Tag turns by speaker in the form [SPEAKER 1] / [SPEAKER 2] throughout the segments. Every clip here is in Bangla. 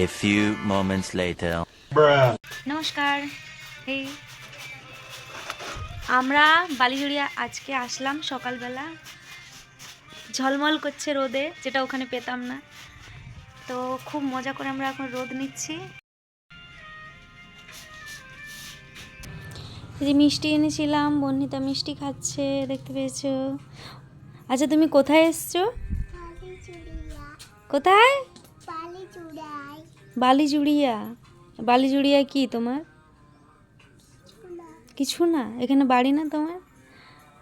[SPEAKER 1] A few moments later.
[SPEAKER 2] নমস্কার। এই আমরা বালিজুড়িয়া আজকে আসলাম সকালবেলা, ঝলমল করছে রোদে, যেটা ওখানে পেতাম না। তো খুব মজা করে আমরা এখন রোদ নিচ্ছি। এই যে মিষ্টি এনেছিলাম, বর্ণিতা মিষ্টি খাচ্ছে, দেখতে পেয়েছো। আচ্ছা, তুমি কোথায় এসছো? কোথায়? বালিজুড়িয়া। বালিজুড়িয়া কি তোমার? কিছু না, এখানে বাড়ি না তোমার?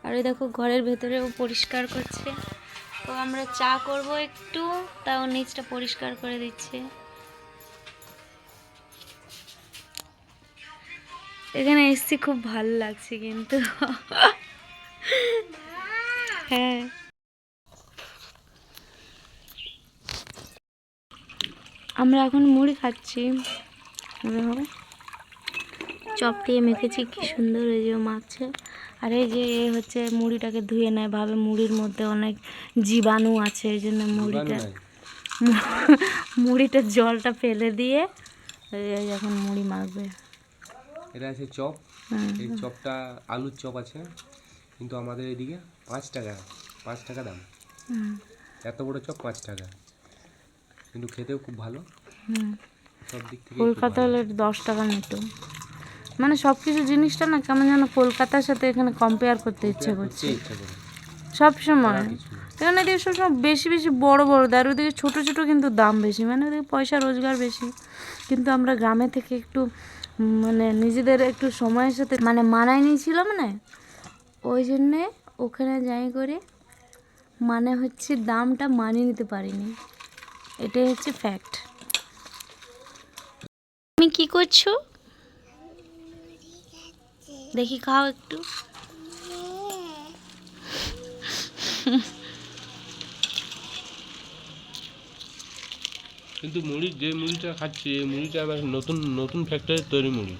[SPEAKER 2] আর ওই দেখো ঘরের ভেতরেও পরিষ্কার করছে। তো আমরা চা করব একটু, তাও নিচটা পরিষ্কার করে দিচ্ছে। এখানে এসছি, খুব ভালো লাগছে কিন্তু। হ্যাঁ, আমরা এখন মুড়ি খাচ্ছি। দেখো চপ দিয়ে মেখেছি, কি সুন্দর এই যে মাখছে। আর এই যে এ হচ্ছে মুড়িটাকে ধুয়ে নেয়, ভাবে মুড়ির মধ্যে অনেক জীবাণু আছে, এই জন্য মুড়িটা জলটা ফেলে দিয়ে এখন মুড়ি মাখবে।
[SPEAKER 3] এটা আছে চপ। এই চপটা আলুর চপ আছে, কিন্তু আমাদের এদিকে 5 টাকা দাম। এত বড় চপ 5 টাকা, কিন্তু খেতেও খুব ভালো। সব দিক থেকে
[SPEAKER 2] কলকাতা হলে 10 টাকা নিত। মানে সব কিছু জিনিসটা না কেমন যেন কলকাতার সাথে এখানে কম্পেয়ার করতে ইচ্ছে করছে সব সময়। এখানে এদিকে সবসময় বেশি বেশি বড় বড় দেয়, আর ওদিকে ছোটো ছোটো কিন্তু দাম বেশি, মানে ওদিকে পয়সা রোজগার বেশি। কিন্তু আমরা গ্রামে থেকে একটু মানে নিজেদের একটু সময়ের সাথে মানে মানায় নিয়েছিলাম না, ওই জন্যে ওখানে যাই করে মানে হচ্ছে দামটা মানিয়ে নিতে পারিনি, এটাই হচ্ছে ফ্যাক্ট। তুমি কি করছো? দেখি খাও একটু।
[SPEAKER 3] কিন্তু মুড়ি যে মুড়িটা খাচ্ছি, এই মুড়িটা আবার নতুন নতুন ফ্যাক্টরির তৈরি মুড়ি।